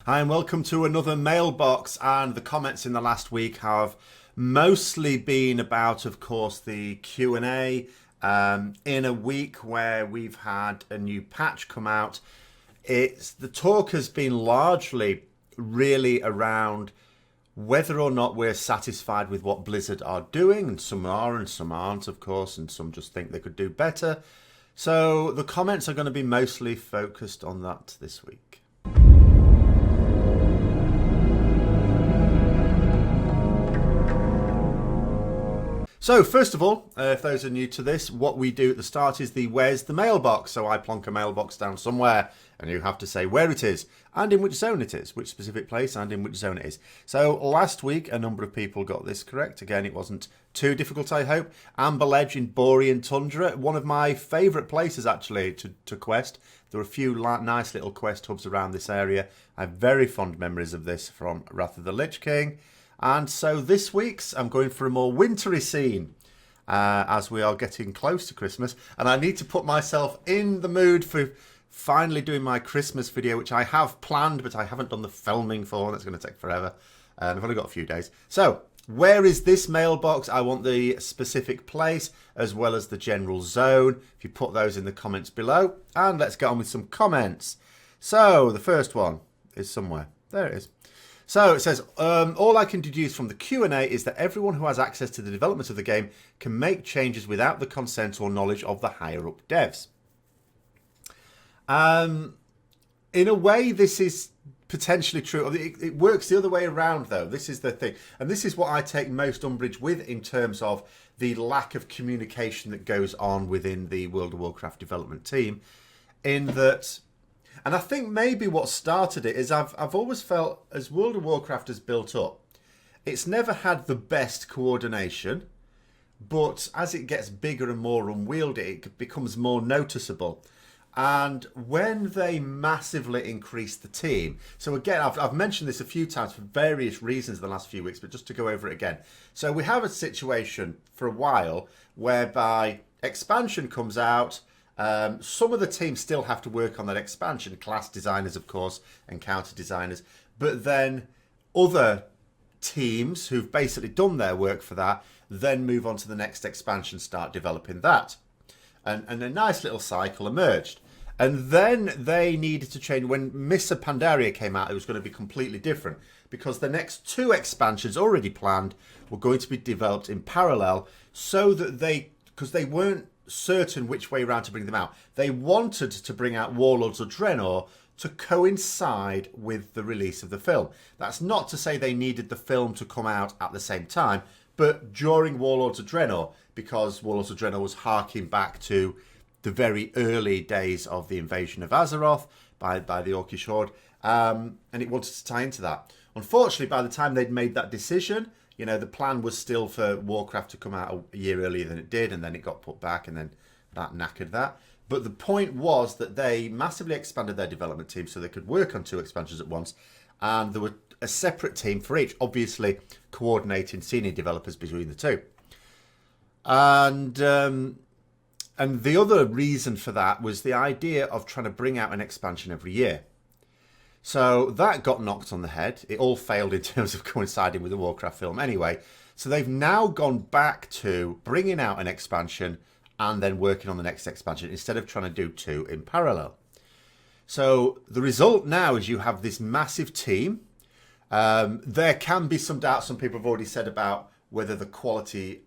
Hi and welcome to another Mailbox, and the comments in the last week have mostly been about, of course, the Q&A in a week where we've had a new patch come out. The talk has been largely really around whether or not we're satisfied with what Blizzard are doing, and some are and some aren't, of course, and some just think they could do better. So the comments are going to be mostly focused on that this week. So first of all, if those are new to this, what we do at the start is where's the mailbox? So I plonk a mailbox down somewhere and you have to say where it is and in which zone it is, which specific place and in which zone it is. So last week, a number of people got this correct. Again, it wasn't too difficult, I hope. Amber Ledge in Borean Tundra, one of my favourite places actually to quest. There are a few nice little quest hubs around this area. I have very fond memories of this from Wrath of the Lich King. And so this week's, I'm going for a more wintry scene as we are getting close to Christmas. And I need to put myself in the mood for finally doing my Christmas video, which I have planned, but I haven't done the filming for. That's going to take forever. I've only got a few days. So where is this mailbox? I want the specific place as well as the general zone. If you put those in the comments below. And let's get on with some comments. So the first one is somewhere. There it is. So it says, all I can deduce from the Q&A is that everyone who has access to the development of the game can make changes without the consent or knowledge of the higher up devs. In a way, this is potentially true. It works the other way around, though. This is the thing. And this is what I take most umbrage with in terms of the lack of communication that goes on within the World of Warcraft development team. In that... And I think maybe what started it is I've always felt as World of Warcraft has built up, it's never had the best coordination, but as it gets bigger and more unwieldy, it becomes more noticeable. And when they massively increased the team, so again, I've mentioned this a few times for various reasons in the last few weeks, but just to go over it again. So we have a situation for a while whereby expansion comes out. Some of the teams still have to work on that expansion, class designers, of course, and counter designers. But then other teams who've basically done their work for that then move on to the next expansion, start developing that. And a nice little cycle emerged. And then they needed to change. When Mists of Pandaria came out, it was going to be completely different because the next two expansions already planned were going to be developed in parallel so that because they weren't certain which way around to bring them out. They wanted to bring out Warlords of Draenor to coincide with the release of the film. That's not to say they needed the film to come out at the same time, but during Warlords of Draenor, because Warlords of Draenor was harking back to the very early days of the invasion of Azeroth by the Orcish Horde, and it wanted to tie into that. Unfortunately, by the time they'd made that decision, you know, the plan was still for Warcraft to come out a year earlier than it did, and then it got put back, and then that knackered that. But the point was that they massively expanded their development team so they could work on two expansions at once, and there were a separate team for each, obviously coordinating senior developers between the two. And the other reason for that was the idea of trying to bring out an expansion every year. So that got knocked on the head. It all failed in terms of coinciding with the Warcraft film anyway. So they've now gone back to bringing out an expansion and then working on the next expansion instead of trying to do two in parallel. So the result now is you have this massive team. There can be some doubt. Some people have already said about whether the quality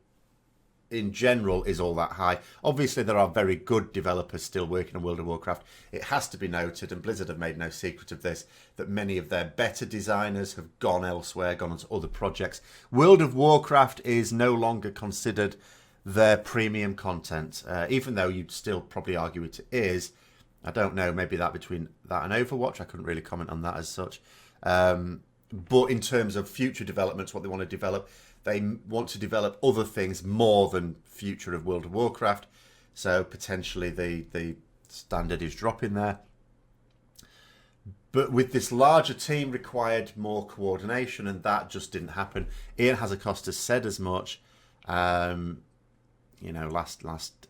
in general is all that high. Obviously, there are very good developers still working on World of Warcraft. It has to be noted, and Blizzard have made no secret of this, that many of their better designers have gone elsewhere, gone on to other projects. World of Warcraft is no longer considered their premium content, even though you'd still probably argue it is. I don't know, maybe that between that and Overwatch, I couldn't really comment on that as such. But in terms of future developments, what they want to develop, they want to develop other things more than future of World of Warcraft. So potentially the standard is dropping there. But with this larger team required more coordination, and that just didn't happen. Ian Hazacosta has said as much, last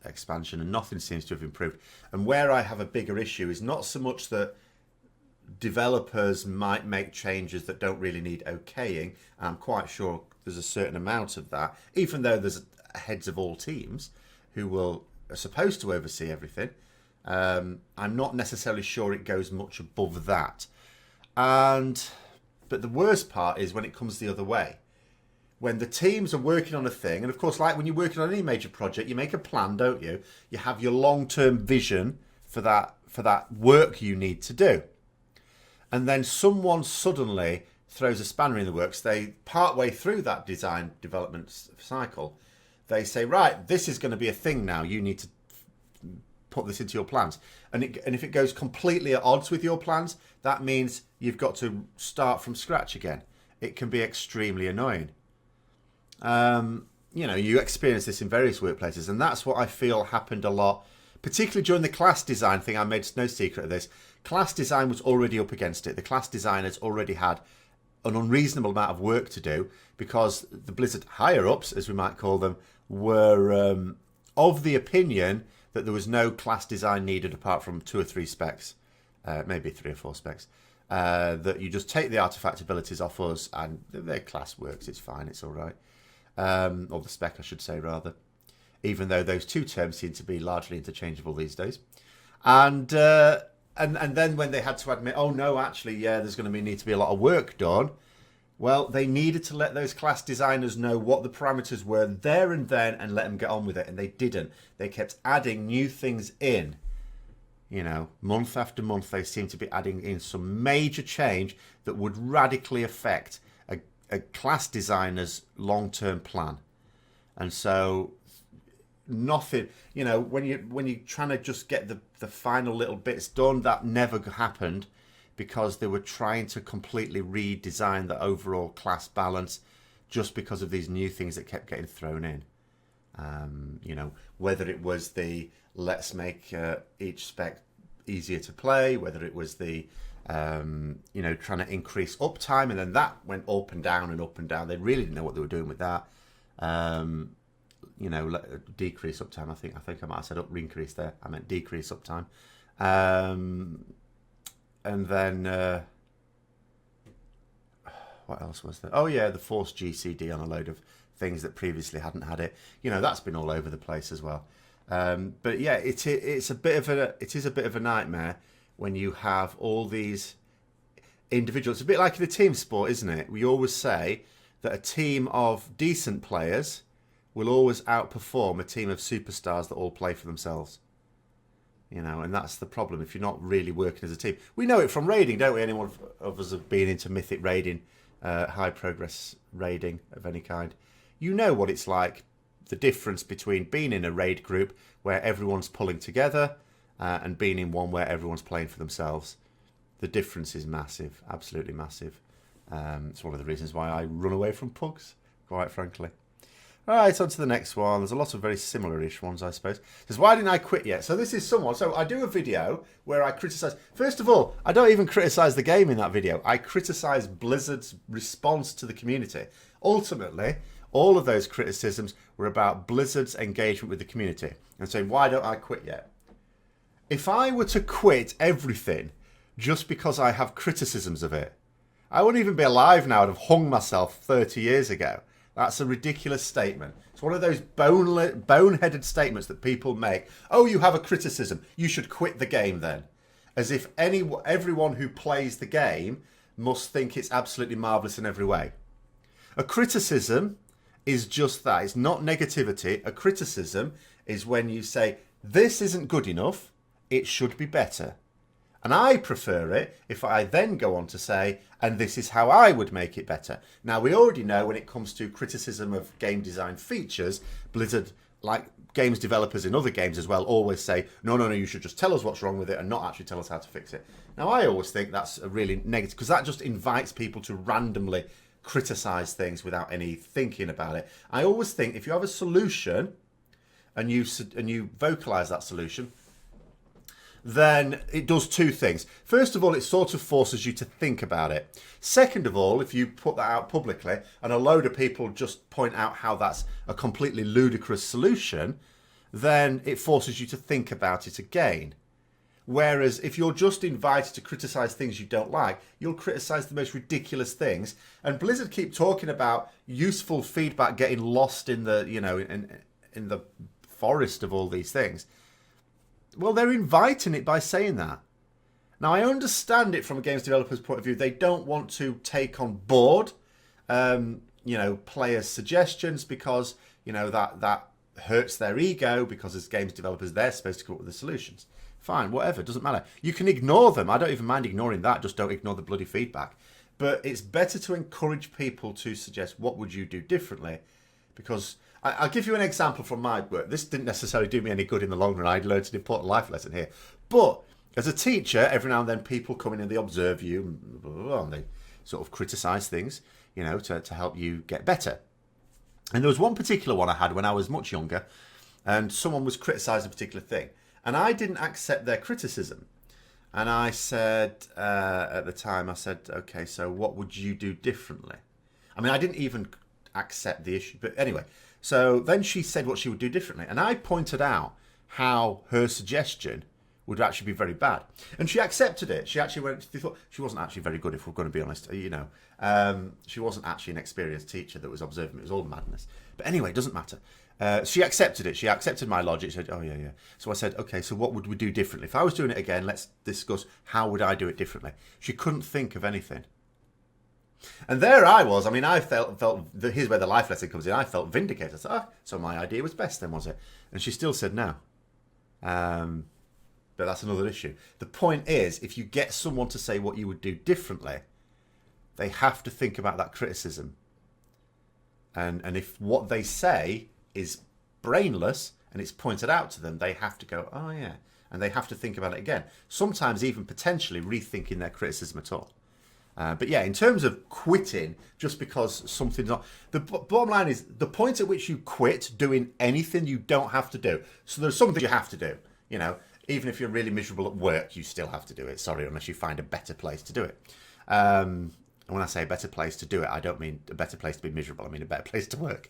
expansion, and nothing seems to have improved. And where I have a bigger issue is not so much that developers might make changes that don't really need okaying. I'm quite sure there's a certain amount of that, even though there's heads of all teams who are supposed to oversee everything. I'm not necessarily sure it goes much above that. But the worst part is when it comes the other way. When the teams are working on a thing, and of course, like when you're working on any major project, you make a plan, don't you? You have your long-term vision for that work you need to do. And then someone suddenly throws a spanner in the works. They, partway through that design development cycle, they say, right, this is going to be a thing now. You need to put this into your plans. And if it goes completely at odds with your plans, that means you've got to start from scratch again. It can be extremely annoying. You experience this in various workplaces, and that's what I feel happened a lot, particularly during the class design thing. I made no secret of this. Class design was already up against it. The class designers already had an unreasonable amount of work to do because the Blizzard higher-ups, as we might call them, were of the opinion that there was no class design needed apart from 2 or 3 specs, maybe 3 or 4 specs, that you just take the artifact abilities off us and their class works, it's fine, it's all right. Or the spec, I should say, rather. Even though those 2 terms seem to be largely interchangeable these days. And then when they had to admit, oh no, actually, yeah, there's going to need to be a lot of work done. Well, they needed to let those class designers know what the parameters were there and then and let them get on with it. And they didn't. They kept adding new things in. Month after month, they seemed to be adding in some major change that would radically affect a class designer's long-term plan. And so nothing, when you're trying to just get the final little bits done, that never happened because they were trying to completely redesign the overall class balance just because of these new things that kept getting thrown in. Whether it was the let's make each spec easier to play, whether it was the trying to increase uptime, and then that went up and down and up and down. They really didn't know what they were doing with that. Decrease uptime. I think I might have said increase there. I meant decrease uptime. And then what else was there? Oh yeah, the forced GCD on a load of things that previously hadn't had it. That's been all over the place as well. But yeah, it is a bit of a nightmare when you have all these individuals. It's a bit like in a team sport, isn't it? We always say that a team of decent players will always outperform a team of superstars that all play for themselves. And that's the problem if you're not really working as a team. We know it from raiding, don't we? Anyone of us have been into mythic raiding, high progress raiding of any kind. You know what it's like, the difference between being in a raid group where everyone's pulling together and being in one where everyone's playing for themselves. The difference is massive, absolutely massive. It's one of the reasons why I run away from pugs, quite frankly. All right, on to the next one. There's a lot of very similar-ish ones, I suppose. It says, why didn't I quit yet? So this is someone. So I do a video where I criticise. First of all, I don't even criticise the game in that video. I criticise Blizzard's response to the community. Ultimately, all of those criticisms were about Blizzard's engagement with the community. And saying, why don't I quit yet? If I were to quit everything just because I have criticisms of it, I wouldn't even be alive now. I'd have hung myself 30 years ago. That's a ridiculous statement. It's one of those boneheaded statements that people make. Oh, you have a criticism. You should quit the game then. As if everyone who plays the game must think it's absolutely marvellous in every way. A criticism is just that. It's not negativity. A criticism is when you say, this isn't good enough, it should be better. And I prefer it if I then go on to say, and this is how I would make it better. Now, we already know when it comes to criticism of game design features, Blizzard, like games developers in other games as well, always say, no, you should just tell us what's wrong with it and not actually tell us how to fix it. Now, I always think that's a really negative, because that just invites people to randomly criticize things without any thinking about it. I always think if you have a solution and you vocalize that solution, then it does 2 things. First of all, it sort of forces you to think about it. Second of all, if you put that out publicly and a load of people just point out how that's a completely ludicrous solution, then it forces you to think about it again. Whereas if you're just invited to criticize things you don't like, you'll criticize the most ridiculous things. And Blizzard keep talking about useful feedback getting lost in the, in the forest of all these things. Well, they're inviting it by saying that. Now, I understand it from a games developer's point of view. They don't want to take on board, players' suggestions because, that hurts their ego because as games developers, they're supposed to come up with the solutions. Fine, whatever, doesn't matter. You can ignore them. I don't even mind ignoring that. Just don't ignore the bloody feedback. But it's better to encourage people to suggest what would you do differently. Because I'll give you an example from my work. This didn't necessarily do me any good in the long run. I learned an important life lesson here. But as a teacher, every now and then people come in and they observe you and they sort of criticise things, to help you get better. And there was one particular one I had when I was much younger and someone was criticising a particular thing. And I didn't accept their criticism. And I said, at the time, okay, so what would you do differently? I mean, I didn't even accept the issue. But anyway, so then she said what she would do differently. And I pointed out how her suggestion would actually be very bad. And she accepted it. She actually thought she wasn't actually very good, if we're going to be honest. She wasn't actually an experienced teacher that was observing. It was all madness. But anyway, it doesn't matter. She accepted it. She accepted my logic. She said, oh, yeah. So I said, okay, so what would we do differently? If I was doing it again, let's discuss how would I do it differently. She couldn't think of anything. And there I was. I mean, I felt here's where the life lesson comes in. I felt vindicated. I said, so my idea was best then, was it? And she still said no. But that's another issue. The point is, if you get someone to say what you would do differently, they have to think about that criticism. And if what they say is brainless and it's pointed out to them, they have to go, oh yeah, and they have to think about it again. Sometimes even potentially rethinking their criticism at all. But yeah, in terms of quitting just because something's not... The bottom line is the point at which you quit doing anything you don't have to do. So there's something you have to do, even if you're really miserable at work, you still have to do it. Sorry, unless you find a better place to do it. And when I say a better place to do it, I don't mean a better place to be miserable. I mean a better place to work.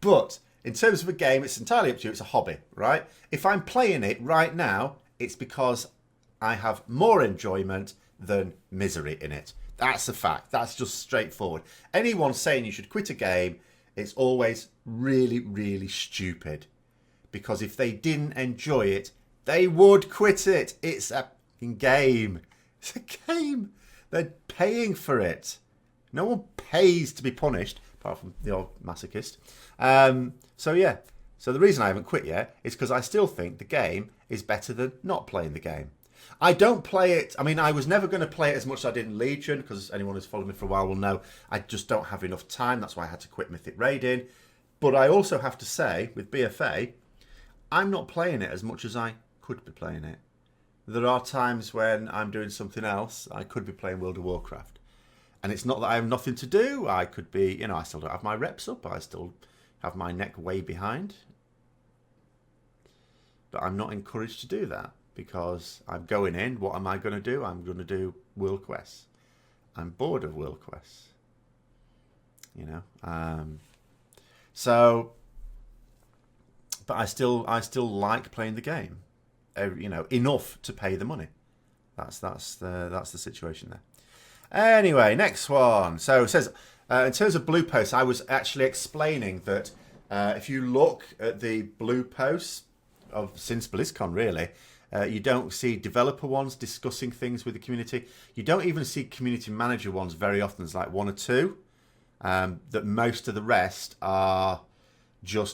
But in terms of a game, it's entirely up to you. It's a hobby, right? If I'm playing it right now, it's because I have more enjoyment than misery in it. That's a fact. That's just straightforward. Anyone saying you should quit a game, it's always really, really stupid. Because if they didn't enjoy it, they would quit it. It's a game. It's a game. They're paying for it. No one pays to be punished, apart from the old masochist. So yeah. So the reason I haven't quit yet is because I still think the game is better than not playing the game. I don't play it. I mean, I was never going to play it as much as I did in Legion, because anyone who's followed me for a while will know I just don't have enough time. That's why I had to quit Mythic Raiding. But I also have to say, with BFA, I'm not playing it as much as I could be playing it. There are times when I'm doing something else. I could be playing World of Warcraft. And it's not that I have nothing to do. I could be, I still don't have my reps up. I still have my neck way behind. But I'm not encouraged to do that because I'm going in. What am I going to do? I'm going to do World Quests. I'm bored of World Quests. So, but I still like playing the game. Enough to pay the money. That's the situation there. Anyway, next one. So it says, in terms of blue posts, I was actually explaining that if you look at the blue posts since BlizzCon, really, you don't see developer ones discussing things with the community. You don't even see community manager ones very often. There's like one or two. That most of the rest are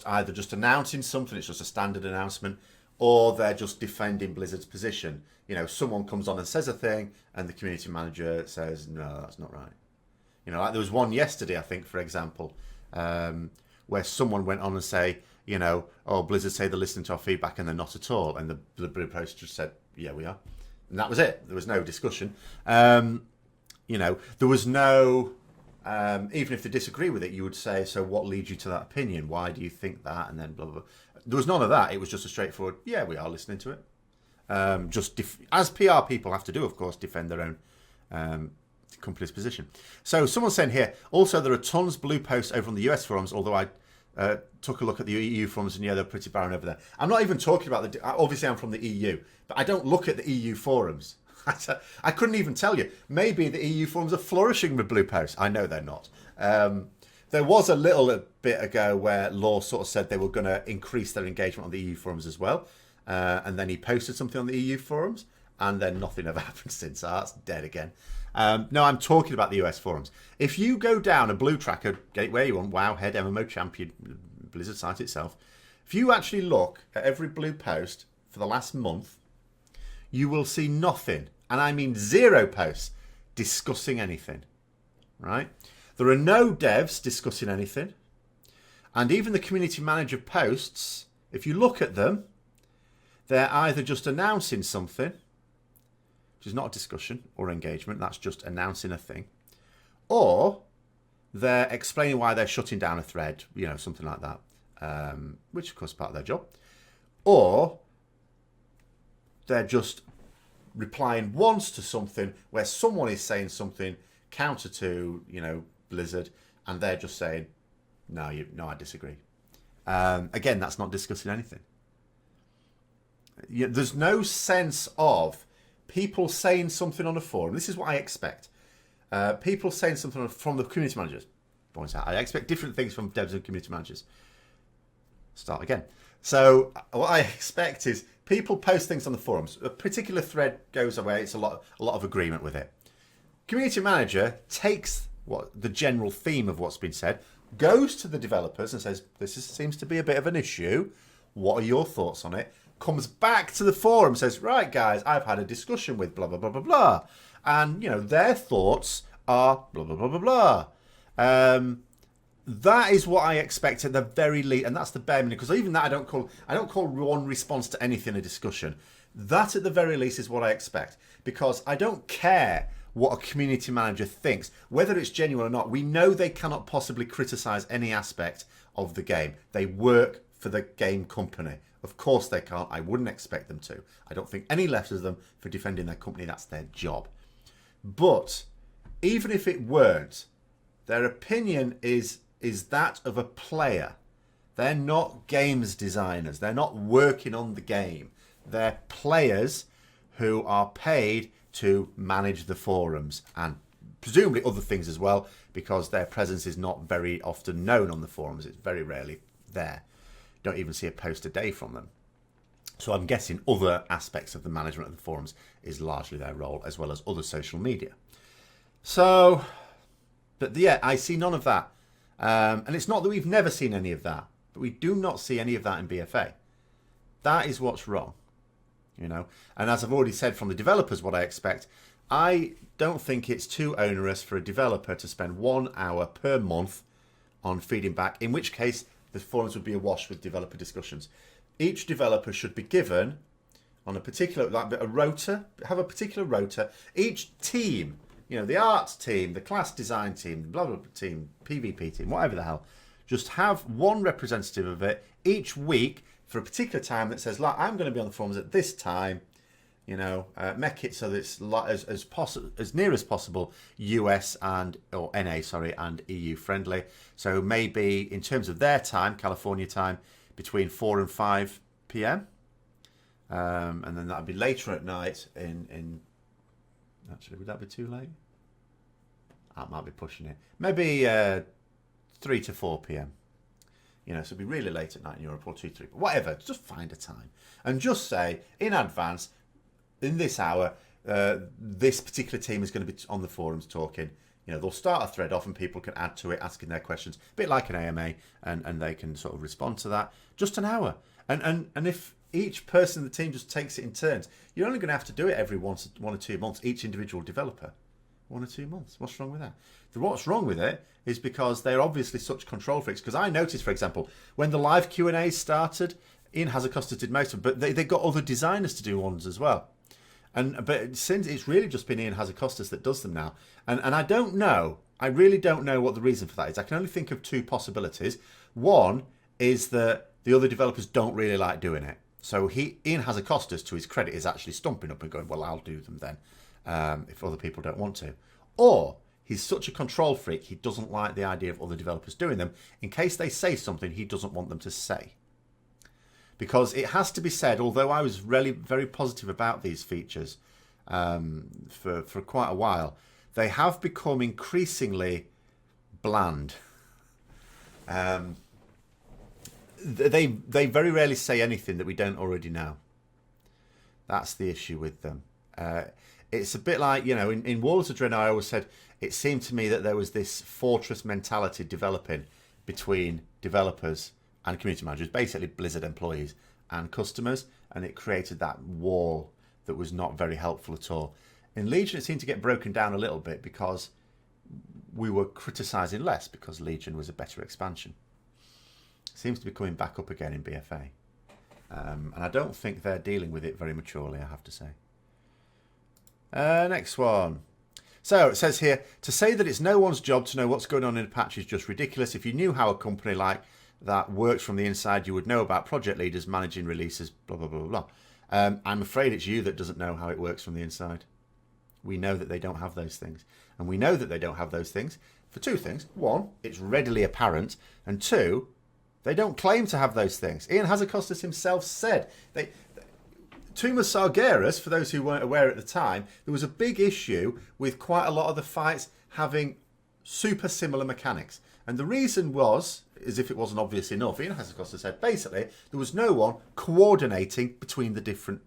either just announcing something, it's just a standard announcement, or they're just defending Blizzard's position. Someone comes on and says a thing, and the community manager says, no, that's not right. Like there was one yesterday, I think, for example, where someone went on and say, Blizzard say they're listening to our feedback, and they're not at all. And the blue post just said, yeah, we are. And that was it. There was no discussion. There was no... even if they disagree with it, you would say, so what leads you to that opinion? Why do you think that? And then blah, blah, blah. There was none of that. It was just a straightforward, yeah, we are listening to it. As PR people have to do, of course, defend their own company's position. So someone's saying here, also there are tons blue posts over on the US forums, although took a look at the EU forums, and yeah, they're pretty barren over there. I'm not even talking about obviously I'm from the EU, but I don't look at the EU forums. I couldn't even tell you. Maybe the EU forums are flourishing with blue posts. I know they're not. There was a little bit ago where Law sort of said they were going to increase their engagement on the EU forums as well. And then he posted something on the EU forums, and then nothing ever happened since. So that's dead again. No, I'm talking about the US forums. If you go down a blue tracker, gateway you want, WoW, Head, MMO Champion, Blizzard site itself, if you actually look at every blue post for the last month, you will see nothing, and I mean 0 posts, discussing anything, right? There are no devs discussing anything. And even the community manager posts, if you look at them, they're either just announcing something, which is not a discussion or engagement, that's just announcing a thing, or they're explaining why they're shutting down a thread, something like that, which of course is part of their job, or they're just replying once to something where someone is saying something counter to, Blizzard, and they're just saying, no, I disagree. Again, that's not discussing anything. There's no sense of people saying something on a forum. This is what I expect. People saying something from the community managers. Points out, I expect different things from devs and community managers. Start again. So what I expect is people post things on the forums. A particular thread goes away. It's a lot of agreement with it. Community manager takes the general theme of what's been said, goes to the developers and says, seems to be a bit of an issue. What are your thoughts on it? Comes back to the forum, says, right, guys, I've had a discussion with blah, blah, blah, blah, blah. And, their thoughts are blah, blah, blah, blah, blah. That is what I expect at the very least. And that's the bare minimum. Because even that, I don't call one response to anything a discussion. That at the very least is what I expect. Because I don't care what a community manager thinks, whether it's genuine or not. We know they cannot possibly criticize any aspect of the game. They work for the game company. Of course they can't. I wouldn't expect them to. I don't think any less of them for defending their company. That's their job. But even if it weren't, their opinion is that of a player. They're not games designers. They're not working on the game. They're players who are paid to manage the forums and presumably other things as well, because their presence is not very often known on the forums. It's very rarely there. Don't even see a post a day from them. So I'm guessing other aspects of the management of the forums is largely their role, as well as other social media. So, but yeah, I see none of that. And it's not that we've never seen any of that, but we do not see any of that in BFA. That is what's wrong. And as I've already said from the developers, what I expect, I don't think it's too onerous for a developer to spend 1 hour per month on feeding back, in which case the forums would be awash with developer discussions. Each developer should be given on a particular, a rota, have a particular rota. Each team, the arts team, the class design team, blah, blah, blah team, PvP team, whatever the hell, just have one representative of it each week for a particular time that says, I'm going to be on the forums at this time, make it so that it's as near as possible US and EU friendly. So maybe in terms of their time, California time, between 4 and 5 p.m. And then that'd be later at night in actually, would that be too late? I might be pushing it. Maybe 3 to 4 p.m. So it'd be really late at night in Europe, or 2, 3, but whatever. Just find a time and just say in advance, in this hour, this particular team is going to be on the forums talking. They'll start a thread off and people can add to it, asking their questions, a bit like an AMA, and they can sort of respond to that. Just an hour. And if each person in the team just takes it in turns, you're only going to have to do it every 1 or 2 months, each individual developer. 1 or 2 months. What's wrong with that? What's wrong with it is because they're obviously such control freaks. Because I noticed, for example, when the live Q&A started, Ian Hazacostas did most of them, but they got other designers to do ones as well. But since it's really just been Ian Hazacostas that does them now, and I don't know, I really don't know what the reason for that is. I can only think of 2 possibilities. One is that the other developers don't really like doing it. So Ian Hazacostas, to his credit, is actually stumping up and going, well, I'll do them then, if other people don't want to. Or He's such a control freak, he doesn't like the idea of other developers doing them. In case they say something he doesn't want them to say. Because it has to be said, although I was really very positive about these features for quite a while, they have become increasingly bland. They very rarely say anything that we don't already know. That's the issue with them. It's a bit like, in World of Warcraft, I always said, it seemed to me that there was this fortress mentality developing between developers and community managers, basically Blizzard employees and customers, and it created that wall that was not very helpful at all. In Legion, it seemed to get broken down a little bit because we were criticising less, because Legion was a better expansion. It seems to be coming back up again in BFA. And I don't think they're dealing with it very maturely, I have to say. Next one. So it says here, to say that it's no one's job to know what's going on in a patch is just ridiculous. If you knew how a company like that works from the inside, you would know about project leaders managing releases, blah, blah, blah, blah. I'm afraid it's you that doesn't know how it works from the inside. We know that they don't have those things. And we know that they don't have those things for two things. One, it's readily apparent. And two, they don't claim to have those things. Ian Hazacostas himself said, Tuma Sargeras, for those who weren't aware at the time, there was a big issue with quite a lot of the fights having super similar mechanics. And the reason was, as if it wasn't obvious enough, Ian Hazacostas said, basically, there was no one coordinating between the different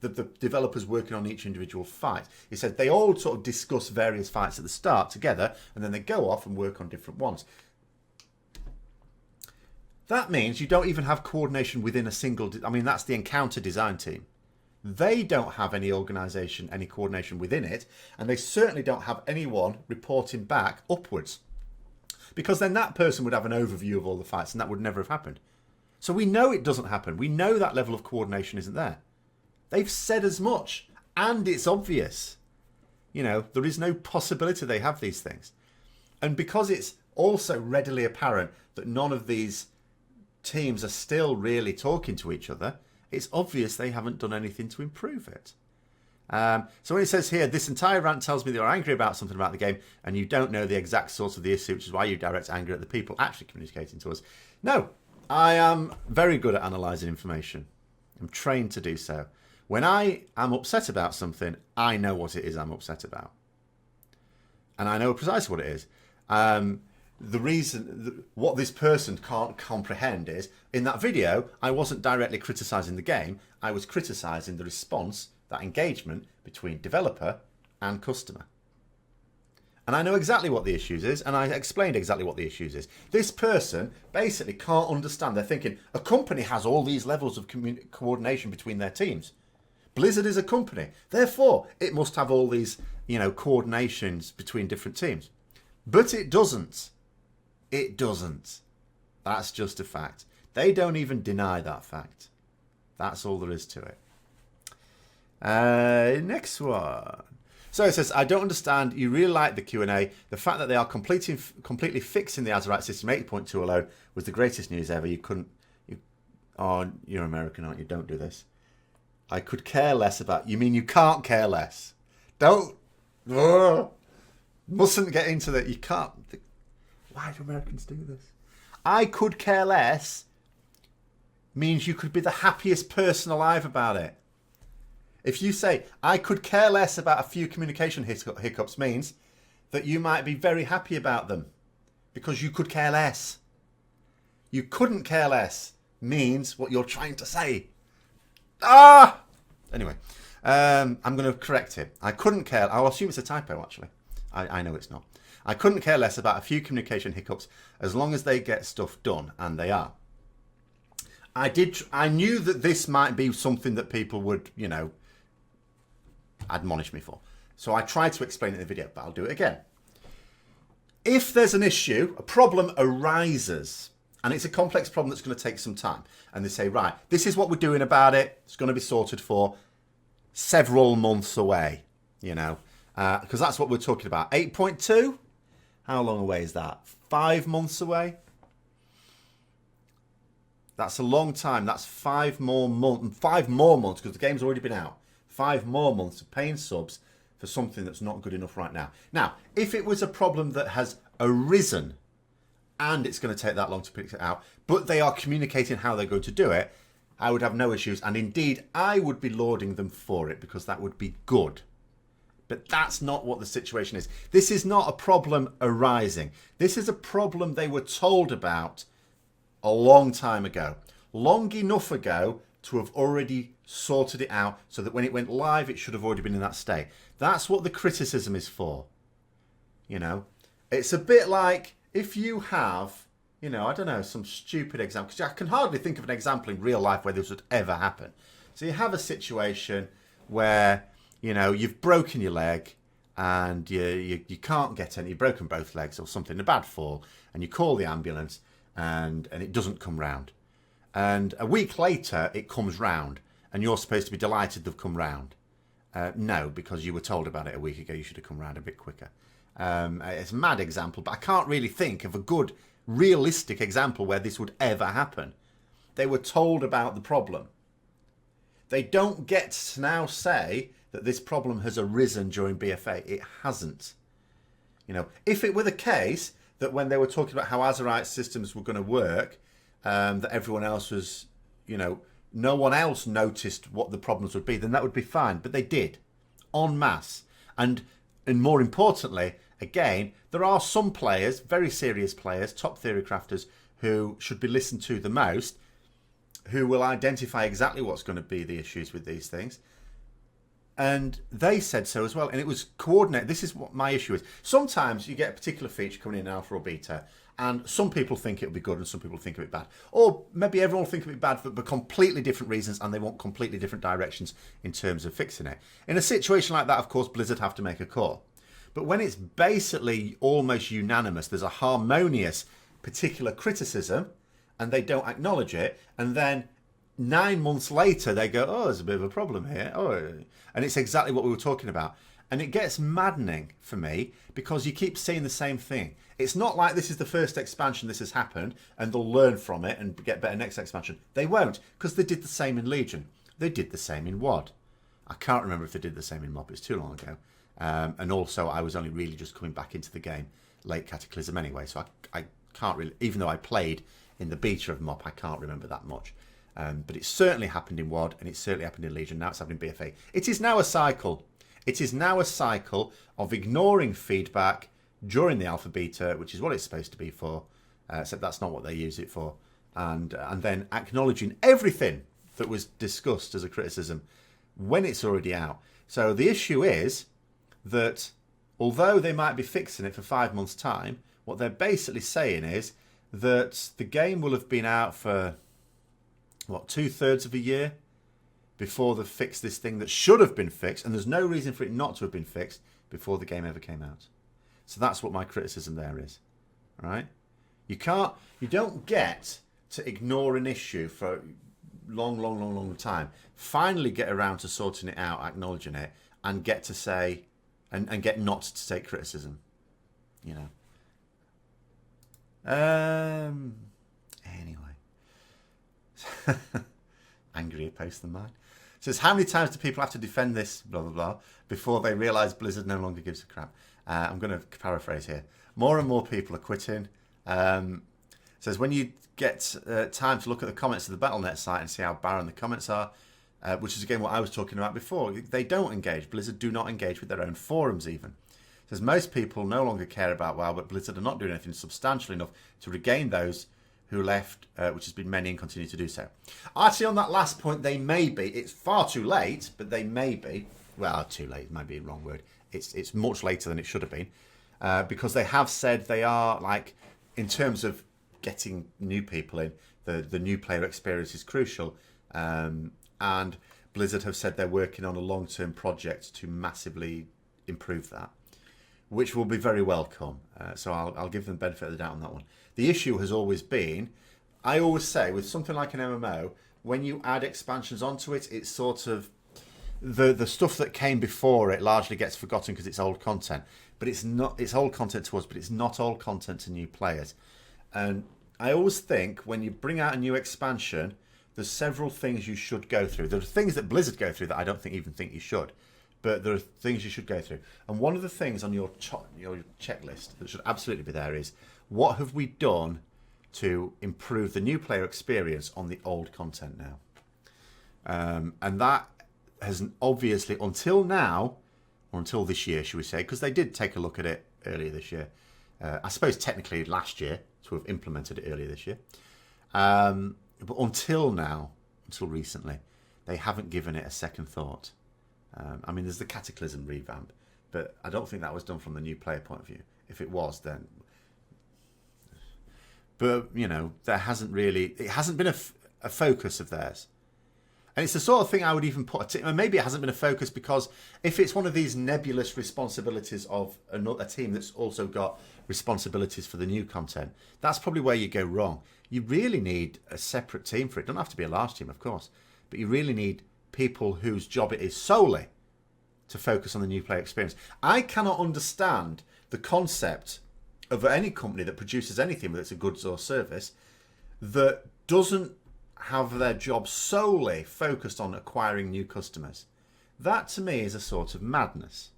the developers working on each individual fight. He said they all sort of discuss various fights at the start together, and then they go off and work on different ones. That means you don't even have coordination within a single... that's the encounter design team. They don't have any organisation, any coordination within it, and they certainly don't have anyone reporting back upwards. Because then that person would have an overview of all the fights, and that would never have happened. So we know it doesn't happen. We know that level of coordination isn't there. They've said as much, and it's obvious. There is no possibility they have these things. And because it's also readily apparent that none of these teams are still really talking to each other, it's obvious they haven't done anything to improve it. So when it says here, this entire rant tells me that you're angry about something about the game and you don't know the exact source of the issue, which is why you direct anger at the people actually communicating to us. No, I am very good at analysing information. I'm trained to do so. When I am upset about something, I know what it is I'm upset about. And I know precisely what it is. The reason, what this person can't comprehend is, in that video, I wasn't directly criticising the game, I was criticising the response, that engagement between developer and customer. And I know exactly what the issues is, and I explained exactly what the issues is. This person basically can't understand. They're thinking, a company has all these levels of coordination between their teams. Blizzard is a company. Therefore, it must have all these, coordinations between different teams. But it doesn't. It doesn't. That's just a fact. They don't even deny that fact. That's all there is to it. Next one. So it says, I don't understand. You really like the Q&A. The fact that they are completely fixing the Azerite system 8.2 alone was the greatest news ever. You're American, aren't you? Don't do this. I could care less about... You mean you can't care less? Don't... Mustn't get into that. You can't... Why do Americans do this? I could care less means you could be the happiest person alive about it. If you say, I could care less about a few communication hiccups, means that you might be very happy about them because you could care less. You couldn't care less means what you're trying to say. Anyway, I'm going to correct it. I couldn't care. I'll assume it's a typo, actually. I know it's not. I couldn't care less about a few communication hiccups as long as they get stuff done, and they are. I knew that this might be something that people would, admonish me for. So I tried to explain it in the video, but I'll do it again. If there's an issue, a problem arises, and it's a complex problem that's going to take some time, and they say, right, this is what we're doing about it. It's going to be sorted for several months away, because that's what we're talking about. 8.2? How long away is that? 5 months away? That's a long time. That's 5 more months. 5 more months, because the game's already been out. 5 more months of paying subs for something that's not good enough right now. Now, if it was a problem that has arisen and it's going to take that long to pick it out, but they are communicating how they're going to do it, I would have no issues. And indeed, I would be lauding them for it because that would be good. But that's not what the situation is. This is not a problem arising. This is a problem they were told about a long time ago. Long enough ago to have already sorted it out so that when it went live, it should have already been in that state. That's what the criticism is for. You know, it's a bit like if you have, you know, I don't know, some stupid example, because I can hardly think of an example in real life where this would ever happen. So you have a situation where, you know, you've broken your leg and you can't get any, you've broken both legs or something, a bad fall, and you call the ambulance and it doesn't come round. And a week later, it comes round and you're supposed to be delighted they've come round. No, because you were told about it a week ago, you should have come round a bit quicker. It's a mad example, but I can't really think of a good, realistic example where this would ever happen. They were told about the problem. They don't get to now say that this problem has arisen during BFA. It hasn't. You know, if it were the case that when they were talking about how Azerite systems were going to work, that everyone else was, you know, no one else noticed what the problems would be, then that would be fine. But they did, en masse. And more importantly, again, there are some players, very serious players, top theory crafters, who should be listened to the most, who will identify exactly what's going to be the issues with these things. And they said so as well. And it was coordinated. This is what my issue is. Sometimes you get a particular feature coming in alpha or beta, and some people think it'll be good and some people think it'll be bad. Or maybe everyone will think it'll be bad for completely different reasons, and they want completely different directions in terms of fixing it. In a situation like that, of course, Blizzard have to make a call. But when it's basically almost unanimous, there's a harmonious particular criticism, and they don't acknowledge it, and then 9 months later they go, oh, there's a bit of a problem here. Oh, and it's exactly what we were talking about. And it gets maddening for me because you keep seeing the same thing. It's not like this is the first expansion this has happened and they'll learn from it and get better next expansion. They won't, because they did the same in Legion. They did the same in WoD. I can't remember if they did the same in Mob. It's too long ago. And also, I was only really just coming back into the game late Cataclysm anyway. So I can't really, even though I played in the beta of Mob, I can't remember that much. But it certainly happened in WoD and it certainly happened in Legion. Now it's happening in BFA. It is now a cycle. It is now a cycle of ignoring feedback during the alpha beta, which is what it's supposed to be for, except that's not what they use it for, and then acknowledging everything that was discussed as a criticism when it's already out. So the issue is that although they might be fixing it for 5 months' time, what they're basically saying is that the game will have been out for, what, 2/3 of a year before they fixed this thing that should have been fixed, and there's no reason for it not to have been fixed before the game ever came out. So that's what my criticism there is, right? You don't get to ignore an issue for long time, finally get around to sorting it out, acknowledging it, and get to say, and get not to take criticism, you know. Anyway. Angrier post than mine. It says, how many times do people have to defend this, blah, blah, blah, before they realise Blizzard no longer gives a crap? I'm going to paraphrase here. More and more people are quitting. Says, when you get time to look at the comments of the Battle.net site and see how barren the comments are, which is again what I was talking about before, they don't engage. Blizzard do not engage with their own forums even. Says, most people no longer care about WoW, but Blizzard are not doing anything substantial enough to regain those who left, which has been many and continue to do so. Actually, on that last point, they may be. It's far too late, but they may be. Well, too late might be a wrong word. It's much later than it should have been, because they have said they are, like, in terms of getting new people in, the new player experience is crucial, and Blizzard have said they're working on a long-term project to massively improve that, which will be very welcome. So I'll give them the benefit of the doubt on that one. The issue has always been, I always say, with something like an MMO, when you add expansions onto it, it's sort of the stuff that came before it largely gets forgotten because it's old content. But it's not, it's old content to us, but it's not old content to new players. And I always think when you bring out a new expansion, there's several things you should go through. There are things that Blizzard go through that I don't think you should. but there are things you should go through. And one of the things on your checklist that should absolutely be there is, what have we done to improve the new player experience on the old content now? And that has obviously, until now, or until this year, should we say, because they did take a look at it earlier this year. I suppose technically last year, to have implemented it earlier this year. But until now, until recently, they haven't given it a second thought. I mean, there's the Cataclysm revamp, but I don't think that was done from the new player point of view. If it was, then... But, you know, there hasn't really... It hasn't been a focus of theirs. And it's the sort of thing I would even put... Maybe it hasn't been a focus because if it's one of these nebulous responsibilities of a team that's also got responsibilities for the new content, that's probably where you go wrong. You really need a separate team for it. It doesn't have to be a large team, of course. But you really need people whose job it is solely to focus on the new player experience. I cannot understand the concept of any company that produces anything, whether it's a goods or service, that doesn't have their job solely focused on acquiring new customers. That to me is a sort of madness.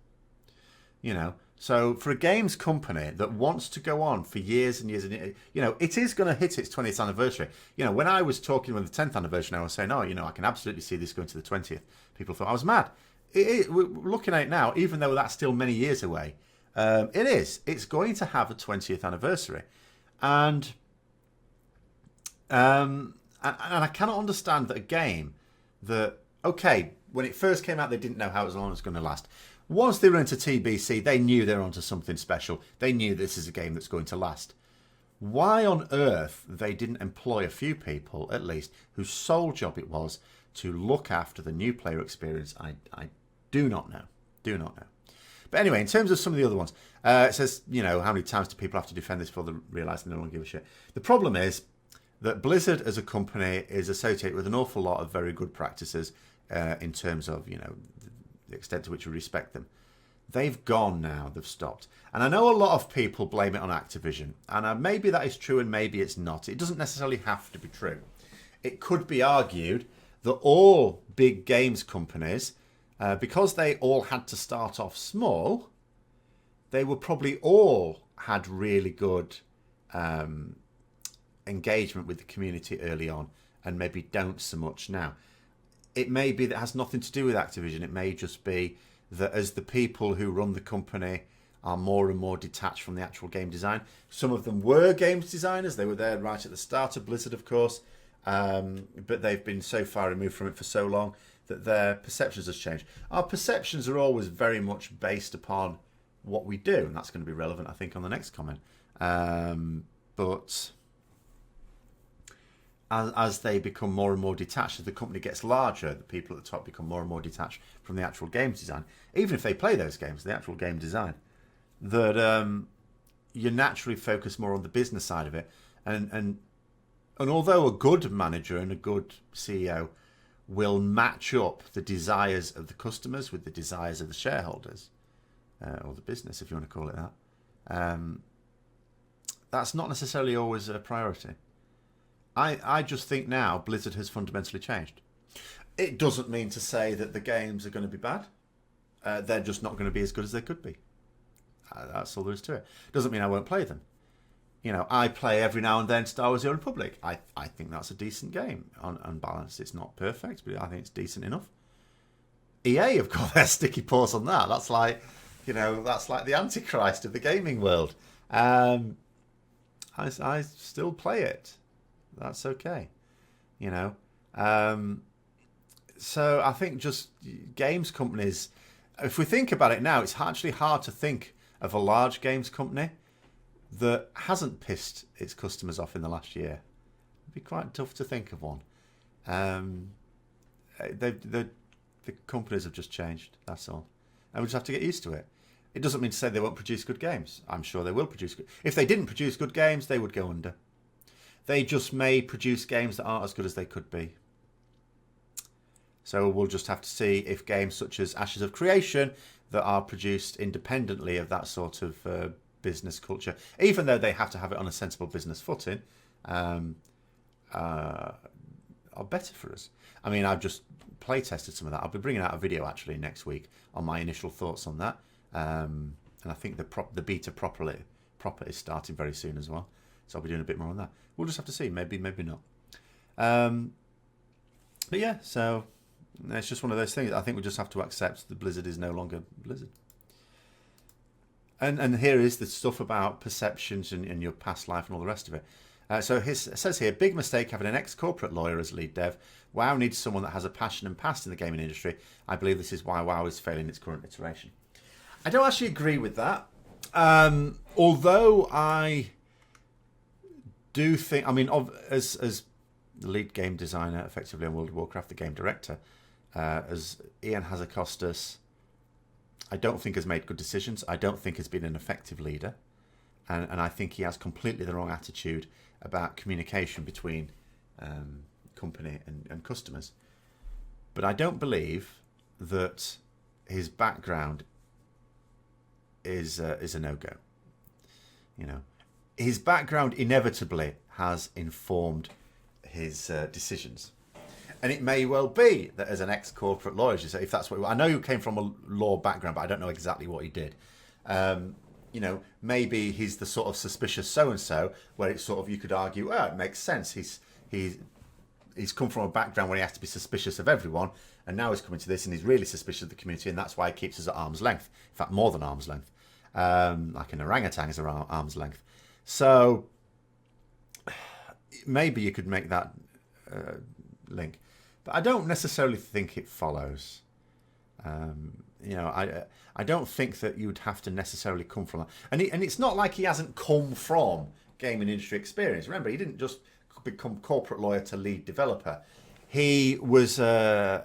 You know, so for a games company that wants to go on for years and years and years, you know, it is going to hit its 20th anniversary. You know, when I was talking with the 10th anniversary, I was saying, oh, you know, I can absolutely see this going to the 20th. People thought I was mad. We're looking at it now, even though that's still many years away. It is. It's going to have a 20th anniversary. And I cannot understand that a game that, okay, when it first came out, they didn't know how long it was going to last. Once they were into TBC, they knew they were onto something special. They knew this is a game that's going to last. Why on earth they didn't employ a few people, at least, whose sole job it was to look after the new player experience, I do not know. Do not know. But anyway, in terms of some of the other ones, it says, you know, how many times do people have to defend this before they realise they no longer give a shit? The problem is that Blizzard as a company is associated with an awful lot of very good practices in terms of, you know, the extent to which we respect them. They've gone now, they've stopped. And I know a lot of people blame it on Activision, and maybe that is true and maybe it's not. It doesn't necessarily have to be true. It could be argued that all big games companies, because they all had to start off small, they were probably all had really good engagement with the community early on, and maybe don't so much now. It may be that it has nothing to do with Activision. It may just be that as the people who run the company are more and more detached from the actual game design. Some of them were games designers. They were there right at the start of Blizzard, of course, but they've been so far removed from it for so long that their perceptions has changed. Our perceptions are always very much based upon what we do, and that's going to be relevant, I think, on the next comment. But as they become more and more detached, as the company gets larger, the people at the top become more and more detached from the actual games design. Even if they play those games, the actual game design, that you naturally focus more on the business side of it. And although a good manager and a good CEO will match up the desires of the customers with the desires of the shareholders, or the business, if you want to call it that, that's not necessarily always a priority. I just think now Blizzard has fundamentally changed. It doesn't mean to say that the games are going to be bad. They're just not going to be as good as they could be. That's all there is to it. Doesn't mean I won't play them. You know, I play every now and then Star Wars: The Old Republic. I think that's a decent game on balance. It's not perfect, but I think it's decent enough. EA have got their sticky paws on that. That's like, you know, that's like the Antichrist of the gaming world. I still play it. That's okay, you know. So I think just games companies, if we think about it now, it's actually hard to think of a large games company that hasn't pissed its customers off in the last year. It'd be quite tough to think of one. The companies have just changed, that's all. And we just have to get used to it. It doesn't mean to say they won't produce good games. I'm sure they will produce good. If they didn't produce good games, they would go under. They just may produce games that aren't as good as they could be. So we'll just have to see if games such as Ashes of Creation that are produced independently of that sort of business culture, even though they have to have it on a sensible business footing, are are better for us. I mean, I've just play tested some of that. I'll be bringing out a video actually next week on my initial thoughts on that. And I think the beta proper is starting very soon as well. So I'll be doing a bit more on that. We'll just have to see. Maybe not. But yeah, so it's just one of those things. I think we just have to accept that Blizzard is no longer Blizzard. And here is the stuff about perceptions and your past life and all the rest of it. So it says here, big mistake having an ex-corporate lawyer as lead dev. WoW needs someone that has a passion and past in the gaming industry. I believe this is why WoW is failing its current iteration. I don't actually agree with that. Although I do think, I mean, as the lead game designer, effectively on World of Warcraft, the game director, as Ian Hazacostas, I don't think has made good decisions. I don't think has been an effective leader. And I think he has completely the wrong attitude about communication between company and customers. But I don't believe that his background is a no-go. You know, his background inevitably has informed his decisions. And it may well be that as an ex-corporate lawyer, as you say, if that's what I know, you came from a law background, but I don't know exactly what he did. You know, maybe he's the sort of suspicious so-and-so where it's sort of, you could argue, oh, it makes sense. He's come from a background where he has to be suspicious of everyone, and now he's coming to this and he's really suspicious of the community, and that's why he keeps us at arm's length. In fact, more than arm's length. Like an orangutan is around arm's length. So maybe you could make that link. But I don't necessarily think it follows. You know, I don't think that you'd have to necessarily come from that. And it's not like he hasn't come from gaming industry experience. Remember, he didn't just become corporate lawyer to lead developer. He was a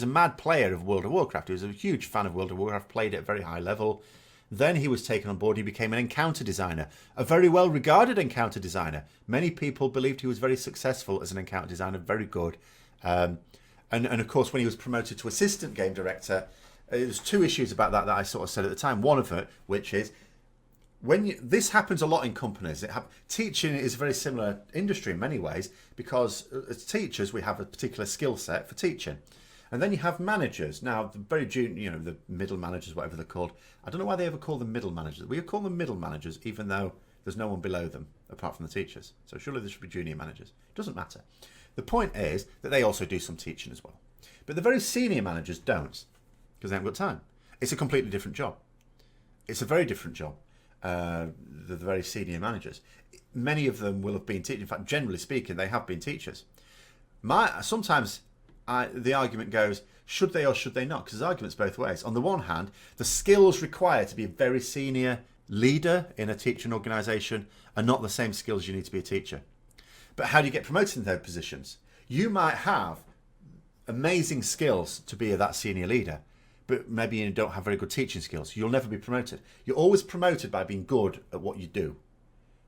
mad player of World of Warcraft. He was a huge fan of World of Warcraft, played at a very high level. Then he was taken on board. He became an encounter designer, a very well-regarded encounter designer. Many people believed he was very successful as an encounter designer, very good. And of course, when he was promoted to assistant game director, there's two issues about that I sort of said at the time. One of it, which is, this happens a lot in companies. Teaching is a very similar industry in many ways, because as teachers, we have a particular skill set for teaching. And then you have managers. Now, the very junior, you know, the middle managers, whatever they're called. I don't know why they ever call them middle managers. We call them middle managers, even though there's no one below them, apart from the teachers. So surely there should be junior managers. It doesn't matter. The point is that they also do some teaching as well. But the very senior managers don't, because they haven't got time. It's a completely different job. It's a very different job. The very senior managers. Many of them will have been teachers. In fact, generally speaking, they have been teachers. Sometimes the argument goes, should they or should they not? Because there's arguments both ways. On the one hand, the skills required to be a very senior leader in a teaching organisation are not the same skills you need to be a teacher. But how do you get promoted in those positions? You might have amazing skills to be that senior leader, but maybe you don't have very good teaching skills. You'll never be promoted. You're always promoted by being good at what you do.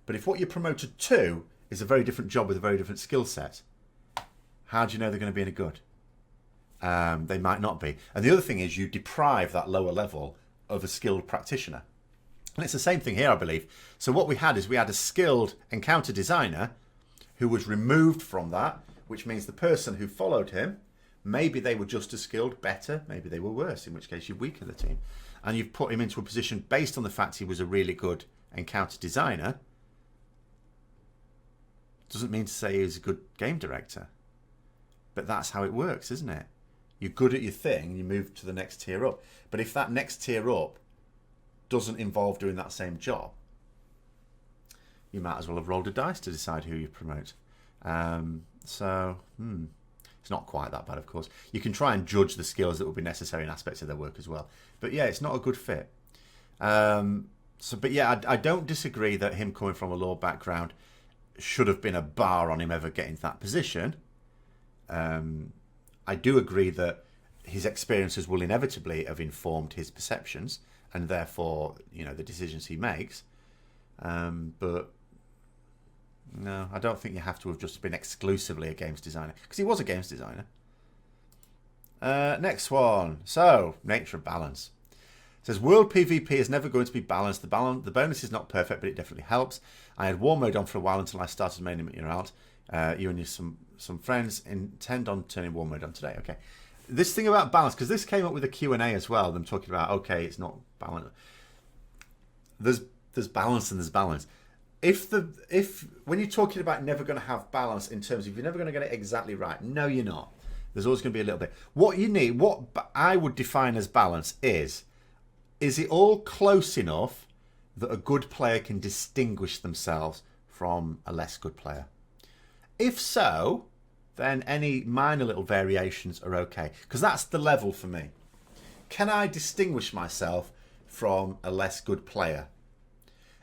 But if what you're promoted to is a very different job with a very different skill set, how do you know they're going to be any good? They might not be. And the other thing is, you deprive that lower level of a skilled practitioner. And it's the same thing here, I believe. So what we had a skilled encounter designer who was removed from that, which means the person who followed him, maybe they were just as skilled, better, maybe they were worse, in which case you weaken the team. And you've put him into a position based on the fact he was a really good encounter designer. Doesn't mean to say he was a good game director. But that's how it works, isn't it? You're good at your thing, you move to the next tier up. But if that next tier up doesn't involve doing that same job, you might as well have rolled a dice to decide who you promote. It's not quite that bad, of course. You can try and judge the skills that would be necessary in aspects of their work as well. But yeah, it's not a good fit. But yeah, I don't disagree that him coming from a law background should have been a bar on him ever getting to that position. I do agree that his experiences will inevitably have informed his perceptions and therefore, you know, the decisions he makes. But no, I don't think you have to have just been exclusively a games designer, because he was a games designer. Next one. So, nature of balance. It says, world PvP is never going to be balanced. The bonus is not perfect, but it definitely helps. I had war mode on for a while until I started maining it out. You and some friends intend on turning war mode on today. Okay. This thing about balance, because this came up with a Q&A as well, them talking about, okay, it's not balanced. There's balance and there's balance. When you're talking about never going to have balance in terms of you're never going to get it exactly right, no, you're not. There's always going to be a little bit. What you need, what I would define as balance is it all close enough that a good player can distinguish themselves from a less good player? If so, then any minor little variations are okay, because that's the level for me. Can I distinguish myself from a less good player?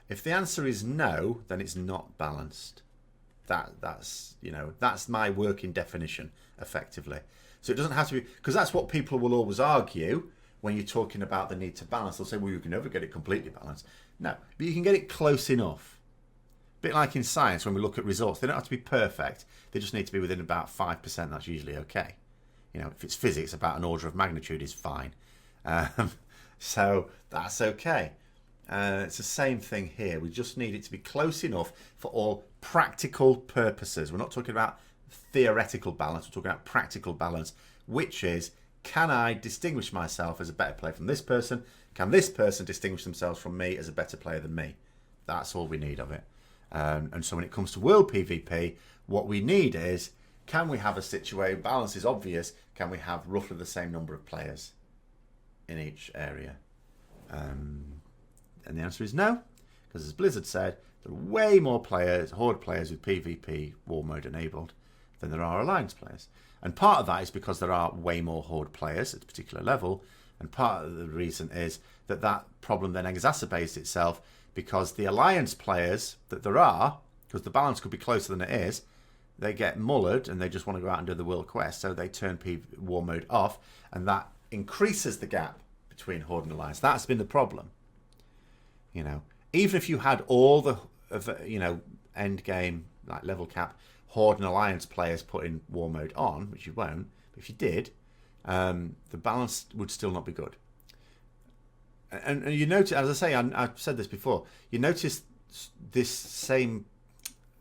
If the answer is no, then it's not balanced. That's my working definition, effectively. So it doesn't have to be, because that's what people will always argue when you're talking about the need to balance. They'll say, well, you can never get it completely balanced. No, but you can get it close enough. A bit like in science when we look at results, they don't have to be perfect. They just need to be within about 5%. That's usually okay. If it's physics, about an order of magnitude is fine. So that's okay. It's the same thing here. We just need it to be close enough for all practical purposes. We're not talking about theoretical balance. We're talking about practical balance, which is, can I distinguish myself as a better player from this person? Can this person distinguish themselves from me as a better player than me? That's all we need of it. And so when it comes to world PvP, what we need is, can we have a situation, balance is obvious, can we have roughly the same number of players in each area? And the answer is no, because as Blizzard said, there are way more players, Horde players with PvP war mode enabled than there are Alliance players. And part of that is because there are way more Horde players at a particular level, and part of the reason is that problem then exacerbates itself because the Alliance players that there are, because the balance could be closer than it is, they get mullered and they just want to go out and do the world quest, so they turn war mode off, and that increases the gap between Horde and Alliance. That's been the problem. Even if you had all the end game, like level cap, Horde and Alliance players put in war mode on, which you won't, but if you did, the balance would still not be good. And you notice, as I say, I've said this before, you notice this same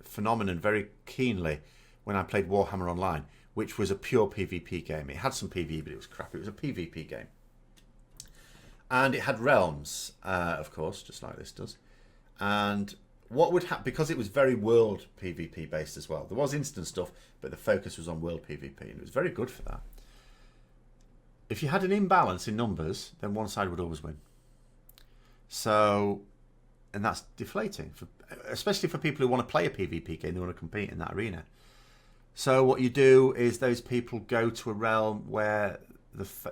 phenomenon very keenly when I played Warhammer Online, which was a pure PvP game. It had some PvE, but it was crap. It was a PvP game. And it had realms, of course, just like this does. And what would happen, because it was very world PvP based as well, there was instant stuff, but the focus was on world PvP, and it was very good for that. If you had an imbalance in numbers, then one side would always win. So, and that's deflating, especially for people who want to play a PvP game, they want to compete in that arena. So what you do is those people go to a realm where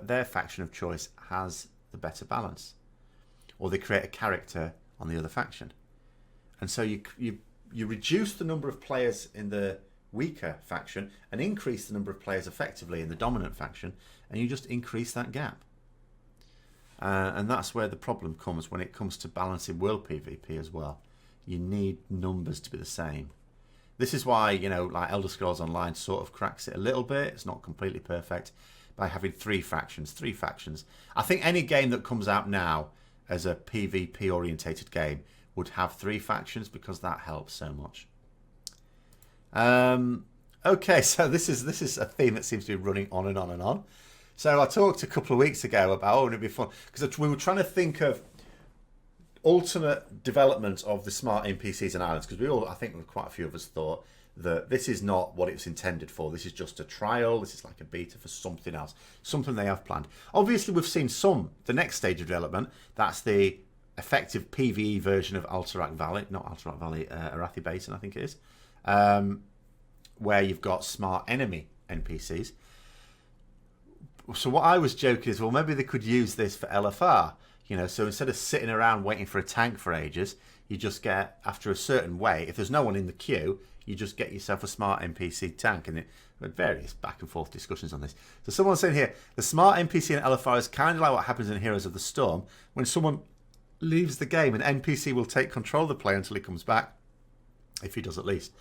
their faction of choice has the better balance, or they create a character on the other faction, and so you reduce the number of players in the weaker faction and increase the number of players effectively in the dominant faction, and you just increase that gap. And that's where the problem comes when it comes to balancing world PvP as well. You need numbers to be the same. This is why, like Elder Scrolls Online sort of cracks it a little bit. It's not completely perfect by having three factions. I think any game that comes out now as a PvP orientated game would have 3 factions, because that helps so much. Okay, so this is a theme that seems to be running on and on and on. So I talked a couple of weeks ago about, wouldn't it be fun? Because we were trying to think of alternate development of the smart NPCs and islands, because I think quite a few of us thought that this is not what it was intended for. This is just a trial. This is like a beta for something else, something they have planned. Obviously, we've seen the next stage of development. That's the effective PvE version of Arathi Basin, I think it is, where you've got smart enemy NPCs. So what I was joking is, well, maybe they could use this for LFR. So instead of sitting around waiting for a tank for ages, you just get, after a certain way, if there's no one in the queue, you just get yourself a smart NPC tank. And various back and forth discussions on this. So someone's saying here, the smart NPC in LFR is kind of like what happens in Heroes of the Storm. When someone leaves the game, an NPC will take control of the player until he comes back, if he does at least.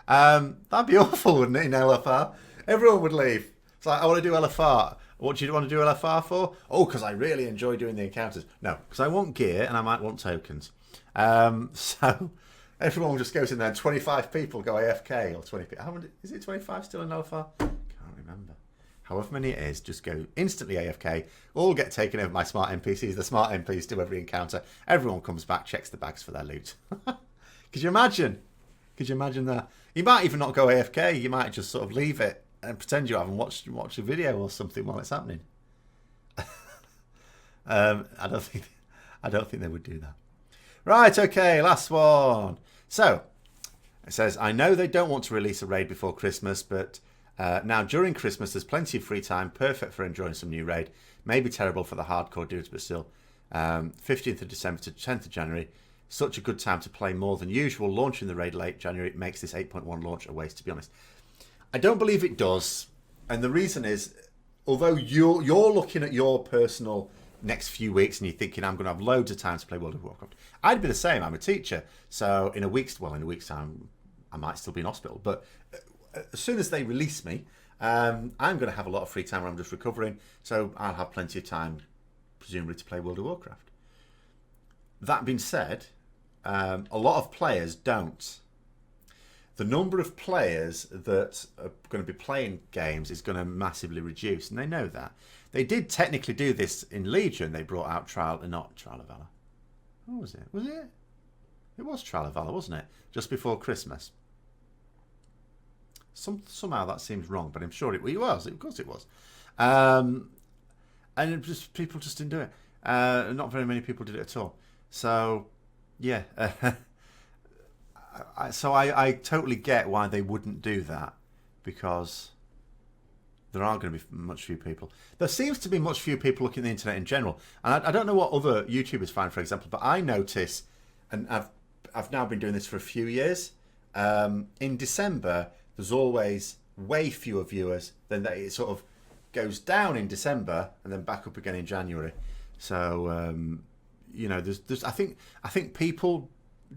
That'd be awful, wouldn't it, in LFR? Everyone would leave. It's like, I want to do LFR. What do you want to do LFR for? Oh, because I really enjoy doing the encounters. No, because I want gear and I might want tokens. So everyone just goes in there and 25 people go AFK, or 20 people. How many, is it 25 still in LFR? Can't remember. However many it is, just go instantly AFK, all get taken over by smart NPCs. The smart NPCs do every encounter. Everyone comes back, checks the bags for their loot. Could you imagine? Could you imagine that? You might even not go AFK. You might just sort of leave it and pretend you haven't watched a video or something while it's happening. I don't think they would do that. Right, okay, last one. So it says, I know they don't want to release a raid before Christmas, but now during Christmas there's plenty of free time, perfect for enjoying some new raid. Maybe terrible for the hardcore dudes, but still. 15th of December to 10th of January. Such a good time to play more than usual. Launching the raid late January makes this 8.1 launch a waste, to be honest. I don't believe it does. And the reason is, although you're looking at your personal next few weeks and you're thinking, I'm going to have loads of time to play World of Warcraft. I'd be the same. I'm a teacher. So in a week's time, I might still be in hospital. But as soon as they release me, I'm going to have a lot of free time where I'm just recovering. So I'll have plenty of time, presumably, to play World of Warcraft. That being said, a lot of players don't. The number of players that are going to be playing games is going to massively reduce, and they know that. They did technically do this in Legion. They brought out not Trial of Valor. What was it? Was it? It was Trial of Valor, wasn't it? Just before Christmas. Somehow that seems wrong, but I'm sure it was. Of course it was. And people just didn't do it. Not very many people did it at all. So, yeah. I totally get why they wouldn't do that, because there aren't going to be few people. There seems to be much fewer people looking at the internet in general, and I don't know what other YouTubers find, for example, but I notice, and I've now been doing this for a few years. In December, there's always way fewer viewers than that. It sort of goes down in December and then back up again in January. So there's I think people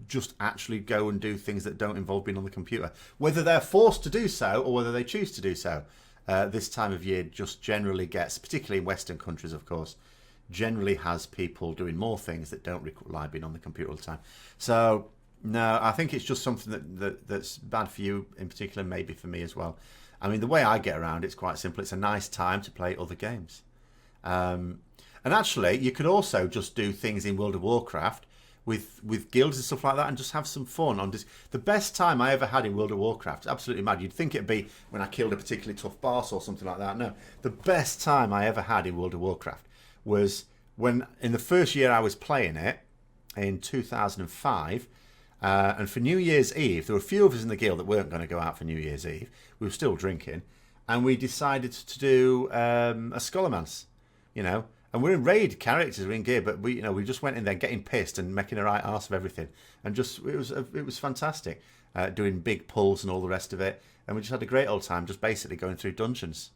just actually go and do things that don't involve being on the computer, whether they're forced to do so or whether they choose to do so. This time of year just generally gets, particularly in Western countries, of course, generally has people doing more things that don't rely being on the computer all the time. So no, I think it's just something that's bad for you in particular, maybe for me as well. I mean, the way I get around it's quite simple. It's a nice time to play other games. And actually, you could also just do things in World of Warcraft with guilds and stuff like that, and just have some fun. The best time I ever had in World of Warcraft, absolutely mad. You'd think it'd be when I killed a particularly tough boss or something like that. No, the best time I ever had in World of Warcraft was when, in the first year I was playing it, in 2005, and for New Year's Eve, there were a few of us in the guild that weren't going to go out for New Year's Eve. We were still drinking, and we decided to do a Scholarmance, And we're in raid characters, we're in gear, but we just went in there getting pissed and making a right arse of everything, and it was fantastic, doing big pulls and all the rest of it, and we just had a great old time, just basically going through dungeons,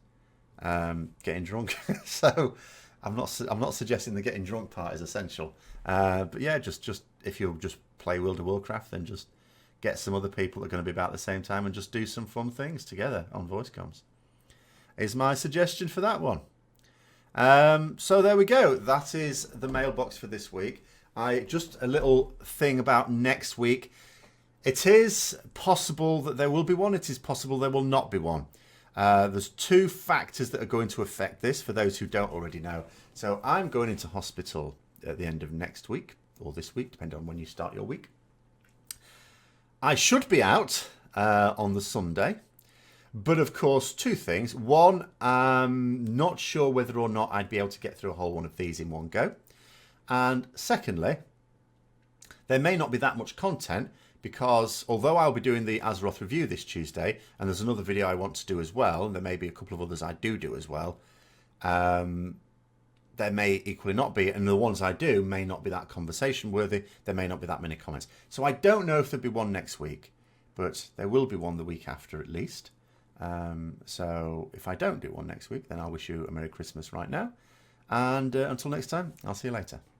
getting drunk. So I'm not suggesting the getting drunk part is essential, but yeah, just if you just play World of Warcraft, then just get some other people that are going to be about the same time and just do some fun things together on voice comms. Is my suggestion for that one. So there we go. That is the mailbox for this week. Just a little thing about next week. It is possible that there will be one. It is possible there will not be one. There's two factors that are going to affect this, for those who don't already know. So I'm going into hospital at the end of next week, or this week, depending on when you start your week. I should be out on the Sunday. But of course, two things. One, I'm not sure whether or not I'd be able to get through a whole one of these in one go. And secondly, there may not be that much content, because although I'll be doing the Azeroth review this Tuesday, and there's another video I want to do as well, and there may be a couple of others I do as well, there may equally not be, and the ones I do may not be that conversation worthy. There may not be that many comments. So I don't know if there'll be one next week, but there will be one the week after at least. So if I don't do one next week, then I'll wish you a Merry Christmas right now. And until next time, I'll see you later.